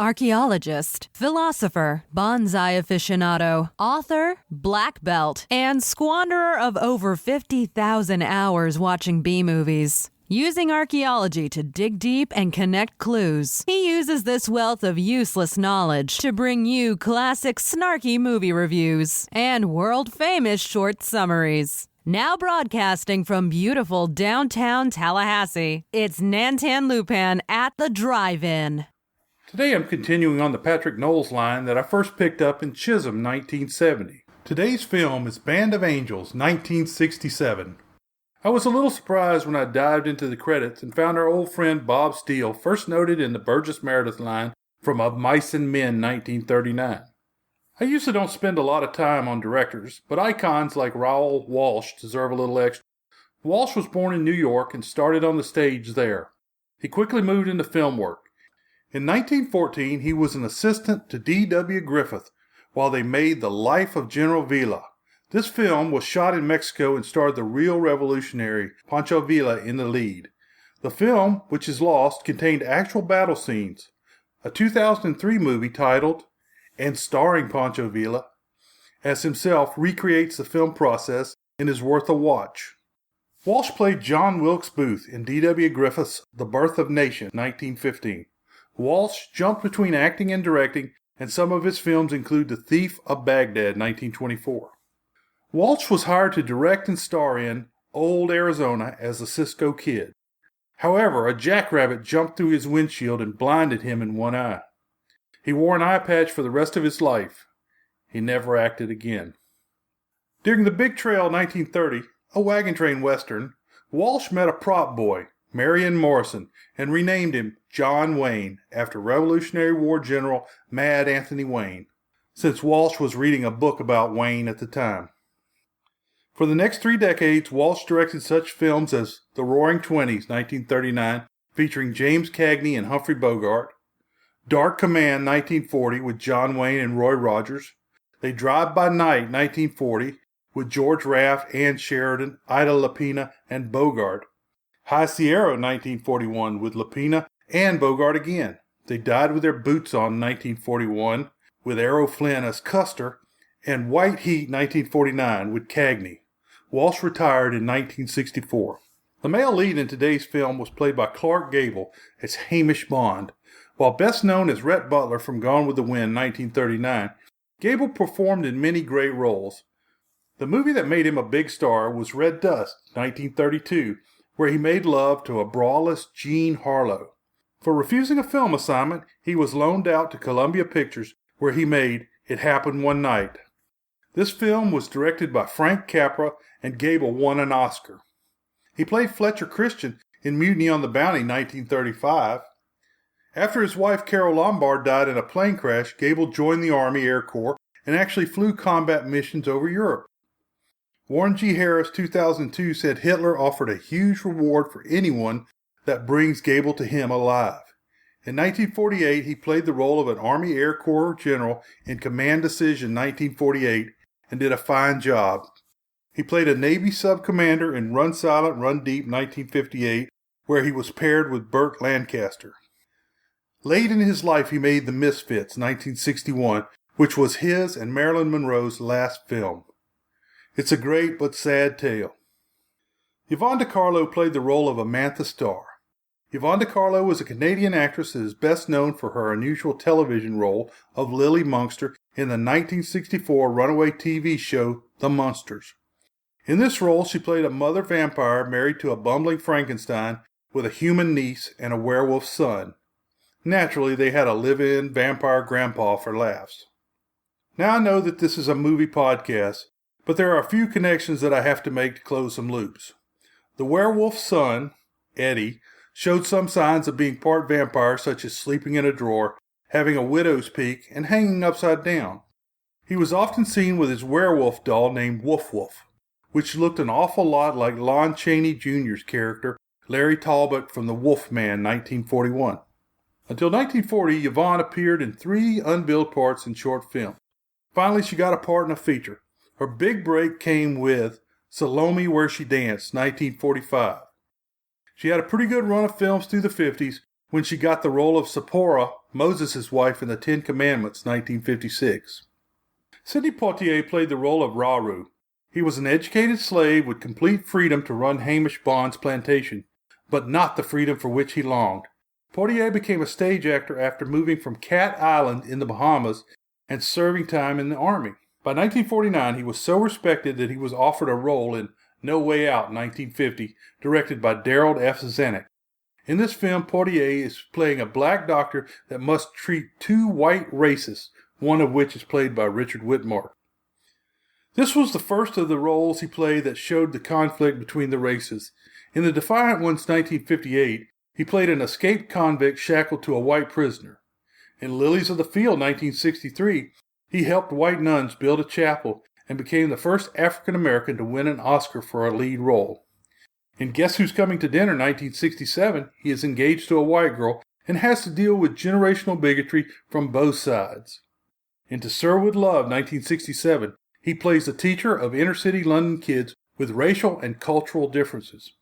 archaeologist, philosopher, bonsai aficionado, author, black belt, and squanderer of over 50,000 hours watching B-movies. Using archaeology to dig deep and connect clues, he uses this wealth of useless knowledge to bring you classic snarky movie reviews and world-famous short summaries. Now broadcasting from beautiful downtown Tallahassee, it's Nantan Lupan at the Drive-In. Today I'm continuing on the Patrick Knowles line that I first picked up in Chisholm, 1970. Today's film is Band of Angels, 1967. I was a little surprised when I dived into the credits and found our old friend Bob Steele first noted in the Burgess Meredith line from Of Mice and Men, 1939. I usually don't spend a lot of time on directors, but icons like Raoul Walsh deserve a little extra. Walsh was born in New York and started on the stage there. He quickly moved into film work. In 1914, he was an assistant to D.W. Griffith while they made The Life of General Villa. This film was shot in Mexico and starred the real revolutionary Pancho Villa in the lead. The film, which is lost, contained actual battle scenes. A 2003 movie titled, and starring Pancho Villa, as himself recreates the film process and is worth a watch. Walsh played John Wilkes Booth in D.W. Griffith's The Birth of Nation, 1915. Walsh jumped between acting and directing, and some of his films include The Thief of Baghdad, 1924. Walsh was hired to direct and star in Old Arizona as a Cisco Kid. However, a jackrabbit jumped through his windshield and blinded him in one eye. He wore an eye patch for the rest of his life. He never acted again. During the Big Trail 1930, a wagon train western, Walsh met a prop boy, Marion Morrison, and renamed him John Wayne after Revolutionary War General Mad Anthony Wayne, since Walsh was reading a book about Wayne at the time. For the next 3 decades, Walsh directed such films as The Roaring Twenties, 1939, featuring James Cagney and Humphrey Bogart, Dark Command, 1940, with John Wayne and Roy Rogers, They Drive by Night, 1940, with George Raft, Ann Sheridan, Ida Lapina, and Bogart, High Sierra, 1941, with Lapina and Bogart again. They Died with Their Boots On, 1941, with Errol Flynn as Custer, and White Heat, 1949, with Cagney. Walsh retired in 1964. The male lead in today's film was played by Clark Gable as Hamish Bond. While best known as Rhett Butler from Gone with the Wind, 1939, Gable performed in many great roles. The movie that made him a big star was Red Dust, 1932, where he made love to a braless Jean Harlow. For refusing a film assignment, he was loaned out to Columbia Pictures, where he made It Happened One Night. This film was directed by Frank Capra, and Gable won an Oscar. He played Fletcher Christian in Mutiny on the Bounty, 1935. After his wife Carol Lombard died in a plane crash, Gable joined the Army Air Corps and actually flew combat missions over Europe. Warren G. Harris, 2002, said Hitler offered a huge reward for anyone that brings Gable to him alive. In 1948, he played the role of an Army Air Corps general in Command Decision, 1948, and did a fine job. He played a Navy sub-commander in Run Silent, Run Deep, 1958, where he was paired with Burt Lancaster. Late in his life, he made The Misfits, 1961, which was his and Marilyn Monroe's last film. It's a great but sad tale. Yvonne De Carlo played the role of Amantha Starr. Yvonne De Carlo was a Canadian actress that is best known for her unusual television role of Lily Munster in the 1964 runaway TV show The Munsters. In this role, she played a mother vampire married to a bumbling Frankenstein with a human niece and a werewolf son. Naturally, they had a live-in vampire grandpa for laughs. Now I know that this is a movie podcast, but there are a few connections that I have to make to close some loops. The werewolf's son, Eddie, showed some signs of being part vampire, such as sleeping in a drawer, having a widow's peak, and hanging upside down. He was often seen with his werewolf doll named Woof Woof, which looked an awful lot like Lon Chaney Jr.'s character, Larry Talbot from The Wolfman, 1941. Until 1940, Yvonne appeared in 3 unbilled parts in short films. Finally, she got a part in a feature. Her big break came with Salome Where She Danced, 1945. She had a pretty good run of films through the 50s, when she got the role of Zipporah, Moses' wife in the Ten Commandments, 1956. Sidney Poitier played the role of Raru. He was an educated slave with complete freedom to run Hamish Bond's plantation, but not the freedom for which he longed. Poitier became a stage actor after moving from Cat Island in the Bahamas and serving time in the Army. By 1949, he was so respected that he was offered a role in No Way Out, 1950, directed by Darrell F. Zanuck. In this film, Poitier is playing a black doctor that must treat two white racists, one of which is played by Richard Whitmore. This was the first of the roles he played that showed the conflict between the races. In The Defiant Ones, 1958, he played an escaped convict shackled to a white prisoner. In Lilies of the Field, 1963, he helped white nuns build a chapel and became the first African American to win an Oscar for a lead role. In Guess Who's Coming to Dinner, 1967, he is engaged to a white girl and has to deal with generational bigotry from both sides. In To Sir With Love, 1967, he plays a teacher of inner-city London kids with racial and cultural differences.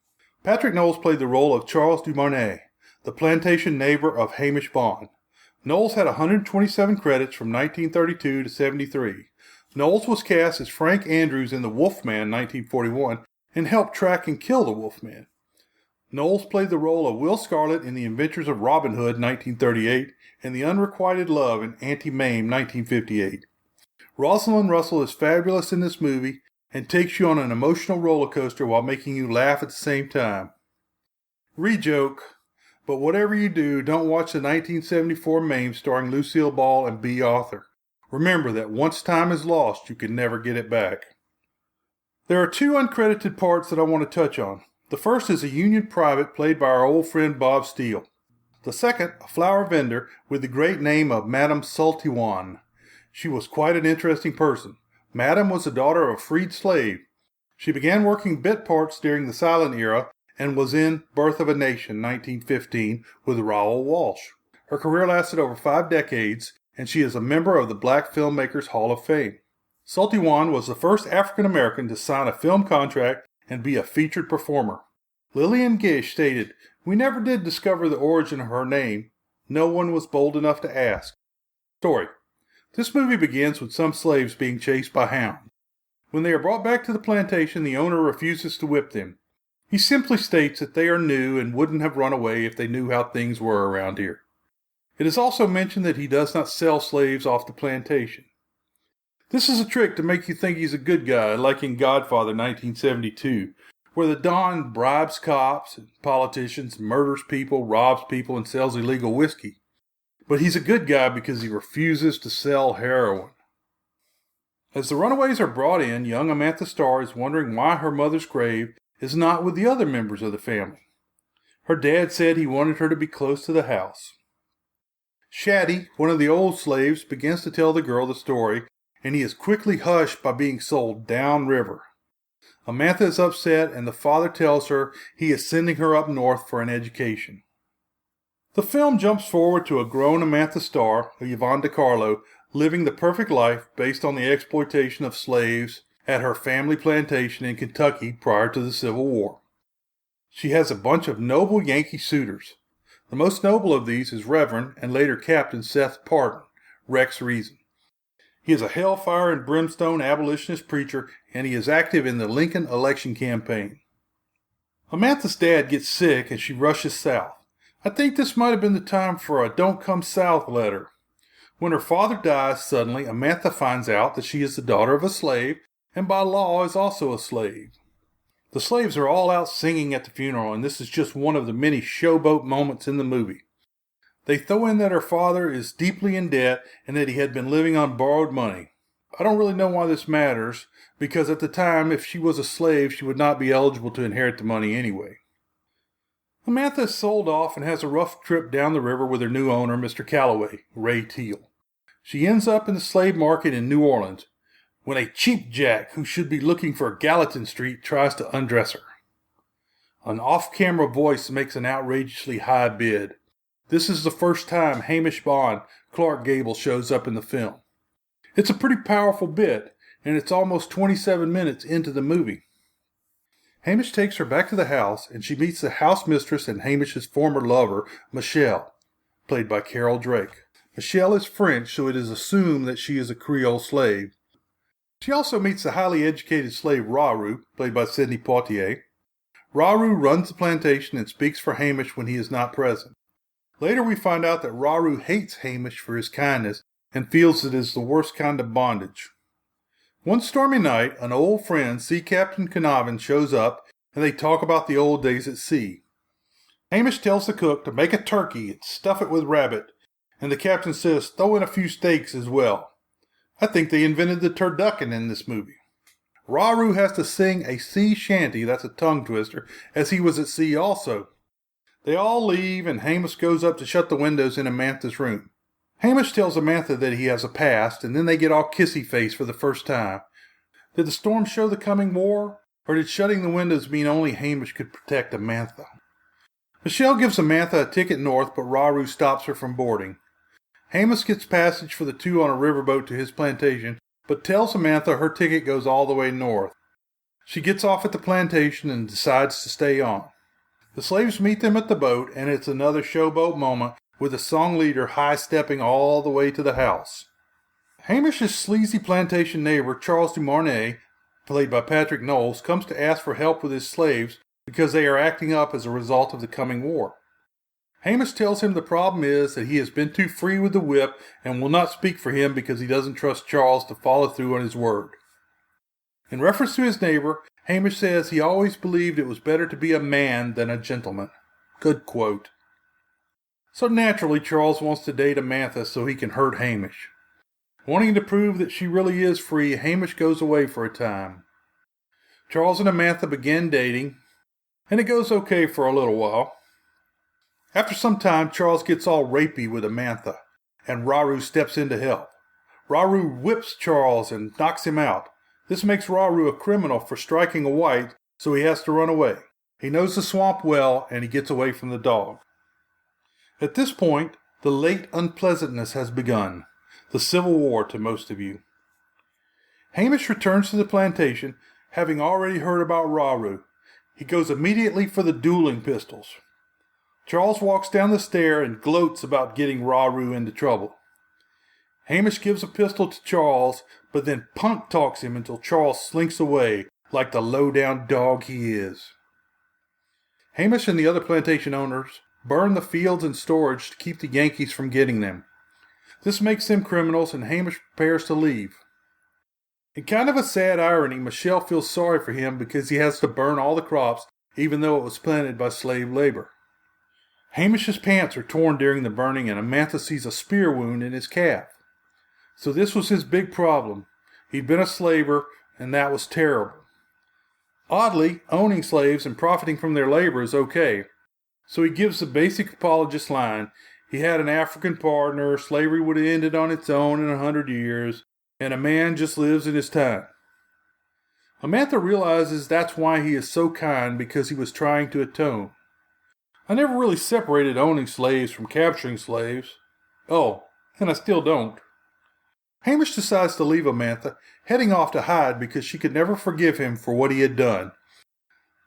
Patrick Knowles played the role of Charles du Marnet, the plantation neighbor of Hamish Bond. Knowles had 127 credits from 1932 to 73. Knowles was cast as Frank Andrews in The Wolfman, 1941, and helped track and kill the Wolfman. Knowles played the role of Will Scarlet in The Adventures of Robin Hood, 1938, and The Unrequited Love in Auntie Mame, 1958. Rosalind Russell is fabulous in this movie and takes you on an emotional roller coaster while making you laugh at the same time. Re-joke, but whatever you do, don't watch the 1974 Mame starring Lucille Ball and B. Arthur. Remember that once time is lost, you can never get it back. There are two uncredited parts that I want to touch on. The first is a Union private played by our old friend Bob Steele. The second, a flower vendor with the great name of Madame Sultiwan. She was quite an interesting person. Madame was the daughter of a freed slave. She began working bit parts during the silent era and was in Birth of a Nation, 1915, with Raoul Walsh. Her career lasted over 5 decades, and she is a member of the Black Filmmakers Hall of Fame. Sultiwan was the first African American to sign a film contract and be a featured performer. Lillian Gish stated, "We never did discover the origin of her name. No one was bold enough to ask." Story. This movie begins with some slaves being chased by hounds. When they are brought back to the plantation, the owner refuses to whip them. He simply states that they are new and wouldn't have run away if they knew how things were around here. It is also mentioned that he does not sell slaves off the plantation. This is a trick to make you think he's a good guy, like in Godfather 1972, where the Don bribes cops and politicians, murders people, robs people, and sells illegal whiskey. But he's a good guy because he refuses to sell heroin. As the runaways are brought in, young Amantha Starr is wondering why her mother's grave is not with the other members of the family. Her dad said he wanted her to be close to the house. Shaddy, one of the old slaves, begins to tell the girl the story, and he is quickly hushed by being sold downriver. Amantha is upset, and the father tells her he is sending her up north for an education. The film jumps forward to a grown Amantha Starr, Yvonne De Carlo, living the perfect life based on the exploitation of slaves at her family plantation in Kentucky prior to the Civil War. She has a bunch of noble Yankee suitors. The most noble of these is Reverend and later Captain Seth Parton, Rex Reason. He is a hellfire and brimstone abolitionist preacher, and he is active in the Lincoln election campaign. Amantha's dad gets sick and she rushes south. I think this might have been the time for a Don't Come South letter. When her father dies suddenly, Amantha finds out that she is the daughter of a slave, and by law is also a slave. The slaves are all out singing at the funeral, and this is just one of the many showboat moments in the movie. They throw in that her father is deeply in debt and that he had been living on borrowed money. I don't really know why this matters, because at the time, if she was a slave, she would not be eligible to inherit the money anyway. Amantha is sold off and has a rough trip down the river with her new owner, Mr. Calloway, Ray Teal. She ends up in the slave market in New Orleans, when a cheapjack who should be looking for Gallatin Street tries to undress her. An off-camera voice makes an outrageously high bid. This is the first time Hamish Bond, Clark Gable, shows up in the film. It's a pretty powerful bit, and it's almost 27 minutes into the movie. Hamish takes her back to the house, and she meets the house mistress and Hamish's former lover, Michelle, played by Carol Drake. Michelle is French, so it is assumed that she is a Creole slave. She also meets the highly educated slave Raru, played by Sidney Poitier. Raru runs the plantation and speaks for Hamish when he is not present. Later we find out that Raru hates Hamish for his kindness and feels it is the worst kind of bondage. One stormy night, an old friend, Sea Captain Canavan, shows up, and they talk about the old days at sea. Hamish tells the cook to make a turkey and stuff it with rabbit, and the captain says throw in a few steaks as well. I think they invented the turducken in this movie. Raru has to sing a sea shanty, that's a tongue twister, as he was at sea also. They all leave, and Hamish goes up to shut the windows in Amantha's room. Hamish tells Amantha that he has a past, and then they get all kissy-face for the first time. Did the storm show the coming war, or did shutting the windows mean only Hamish could protect Amantha? Michelle gives Amantha a ticket north, but Raru stops her from boarding. Hamish gets passage for the two on a riverboat to his plantation, but tells Amantha her ticket goes all the way north. She gets off at the plantation and decides to stay on. The slaves meet them at the boat, and it's another showboat moment, with the song leader high-stepping all the way to the house. Hamish's sleazy plantation neighbor, Charles du Marnay, played by Patrick Knowles, comes to ask for help with his slaves because they are acting up as a result of the coming war. Hamish tells him the problem is that he has been too free with the whip and will not speak for him because he doesn't trust Charles to follow through on his word. In reference to his neighbor, Hamish says he always believed it was better to be a man than a gentleman. Good quote. So naturally, Charles wants to date Amantha so he can hurt Hamish. Wanting to prove that she really is free, Hamish goes away for a time. Charles and Amantha begin dating, and it goes okay for a little while. After some time, Charles gets all rapey with Amantha, and Raru steps in to help. Raru whips Charles and knocks him out. This makes Raru a criminal for striking a white, so he has to run away. He knows the swamp well, and he gets away from the dog. At this point, the late unpleasantness has begun, the Civil War to most of you. Hamish returns to the plantation, having already heard about Raru. He goes immediately for the dueling pistols. Charles walks down the stair and gloats about getting Raru into trouble. Hamish gives a pistol to Charles, but then punk talks him until Charles slinks away like the low-down dog he is. Hamish and the other plantation owners burn the fields and storage to keep the Yankees from getting them. This makes them criminals, and Hamish prepares to leave. In kind of a sad irony, Michelle feels sorry for him because he has to burn all the crops, even though it was planted by slave labor. Hamish's pants are torn during the burning, and Amantha sees a spear wound in his calf. So this was his big problem. He'd been a slaver, and that was terrible. Oddly, owning slaves and profiting from their labor is okay. So he gives the basic apologist line. He had an African partner, slavery would have ended on its own in 100 years, and a man just lives in his time. Amantha realizes that's why he is so kind, because he was trying to atone. I never really separated owning slaves from capturing slaves. Oh, and I still don't. Hamish decides to leave Amantha, heading off to hide because she could never forgive him for what he had done.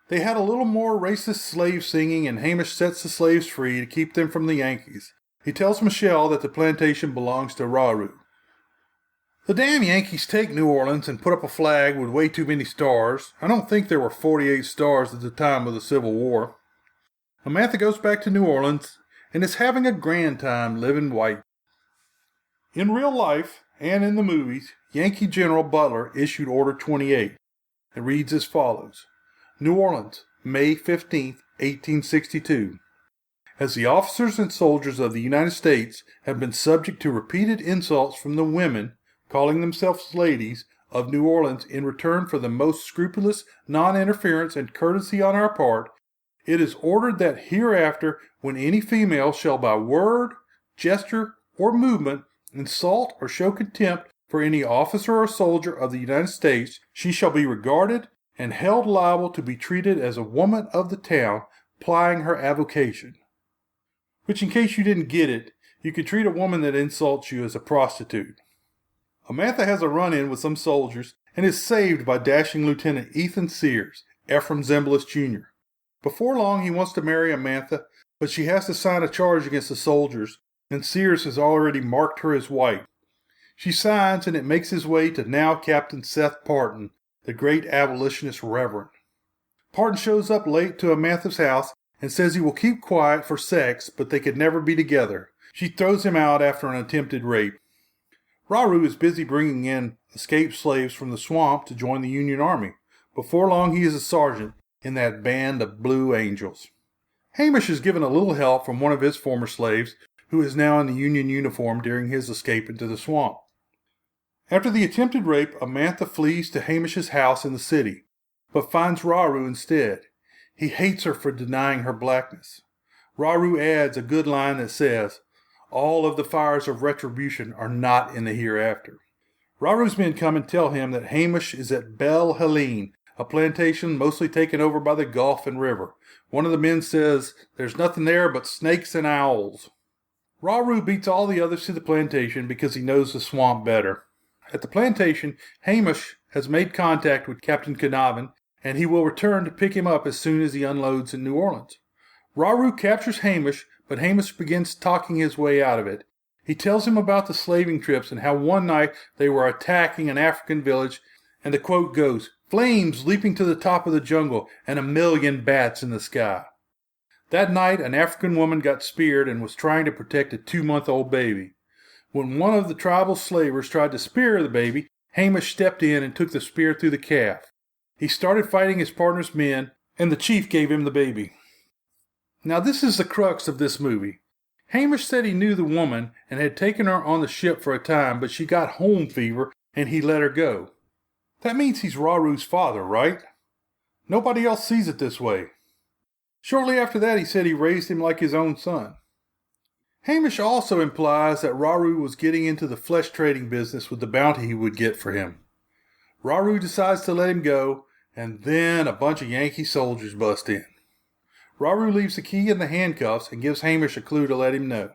They had a little more racist slave singing, and Hamish sets the slaves free to keep them from the Yankees. He tells Michelle that the plantation belongs to Raru. The damn Yankees take New Orleans and put up a flag with way too many stars. I don't think there were 48 stars at the time of the Civil War. Amantha goes back to New Orleans and is having a grand time living white. In real life, and in the movies, Yankee General Butler issued Order 28. It reads as follows. New Orleans, May 15, 1862. As the officers and soldiers of the United States have been subject to repeated insults from the women, calling themselves ladies, of New Orleans in return for the most scrupulous non-interference and courtesy on our part, it is ordered that hereafter, when any female shall by word, gesture, or movement insult or show contempt for any officer or soldier of the United States, she shall be regarded and held liable to be treated as a woman of the town plying her avocation. Which, in case you didn't get it, you could treat a woman that insults you as a prostitute. Amantha has a run-in with some soldiers and is saved by dashing Lieutenant Ethan Sears, Ephraim Zimbalist Jr. Before long, he wants to marry Amantha, but she has to sign a charge against the soldiers, and Sears has already marked her as white. She signs, and it makes his way to now Captain Seth Parton, the great abolitionist reverend. Parton shows up late to Amantha's house and says he will keep quiet for sex, but they could never be together. She throws him out after an attempted rape. Raru is busy bringing in escaped slaves from the swamp to join the Union Army. Before long, he is a sergeant in that band of Blue Angels. Hamish is given a little help from one of his former slaves, who is now in the Union uniform during his escape into the swamp. After the attempted rape, Amantha flees to Hamish's house in the city, but finds Raru instead. He hates her for denying her blackness. Raru adds a good line that says, "All of the fires of retribution are not in the hereafter." Raru's men come and tell him that Hamish is at Belle Helene, a plantation mostly taken over by the Gulf and river. One of the men says there's nothing there but snakes and owls. Raru beats all the others to the plantation because he knows the swamp better. At the plantation, Hamish has made contact with Captain Canavan, and he will return to pick him up as soon as he unloads in New Orleans. Raru captures Hamish, but Hamish begins talking his way out of it. He tells him about the slaving trips and how one night they were attacking an African village, and the quote goes, "Flames leaping to the top of the jungle and 1,000,000 bats in the sky." That night, an African woman got speared and was trying to protect a 2-month-old baby. When one of the tribal slavers tried to spear the baby, Hamish stepped in and took the spear through the calf. He started fighting his partner's men, and the chief gave him the baby. Now this is the crux of this movie. Hamish said he knew the woman and had taken her on the ship for a time, but she got home fever and he let her go. That means he's Raru's father, right? Nobody else sees it this way. Shortly after that, he said he raised him like his own son. Hamish also implies that Raru was getting into the flesh trading business with the bounty he would get for him. Raru decides to let him go, and then a bunch of Yankee soldiers bust in. Raru leaves the key in the handcuffs and gives Hamish a clue to let him know.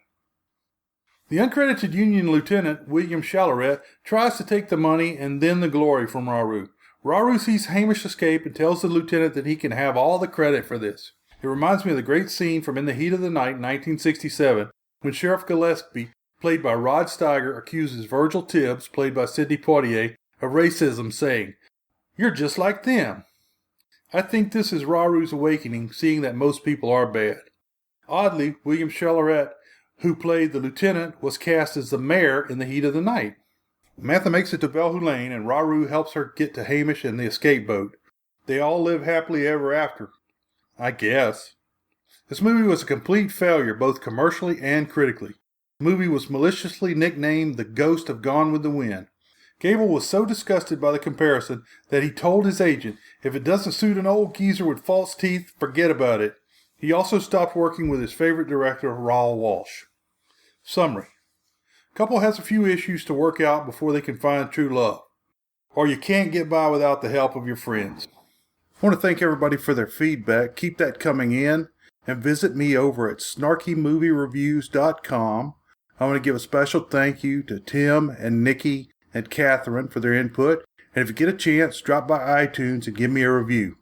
The uncredited Union lieutenant, William Chalaret, tries to take the money and then the glory from Raru. Raru sees Hamish escape and tells the lieutenant that he can have all the credit for this. It reminds me of the great scene from In the Heat of the Night in 1967, when Sheriff Gillespie, played by Rod Steiger, accuses Virgil Tibbs, played by Sidney Poitier, of racism, saying, "You're just like them." I think this is Raru's awakening, seeing that most people are bad. Oddly, William Chalaret, who played the lieutenant, was cast as the mayor in The Heat of the Night. Amantha makes it to Belle Helene, and Raru helps her get to Hamish and the escape boat. They all live happily ever after, I guess. This movie was a complete failure, both commercially and critically. The movie was maliciously nicknamed The Ghost of Gone with the Wind. Gable was so disgusted by the comparison that he told his agent, if it doesn't suit an old geezer with false teeth, forget about it. He also stopped working with his favorite director, Raoul Walsh. Summary. Couple has a few issues to work out before they can find true love. Or you can't get by without the help of your friends. I want to thank everybody for their feedback. Keep that coming in. And visit me over at snarkymoviereviews.com. I want to give a special thank you to Tim and Nikki and Catherine for their input. And if you get a chance, drop by iTunes and give me a review.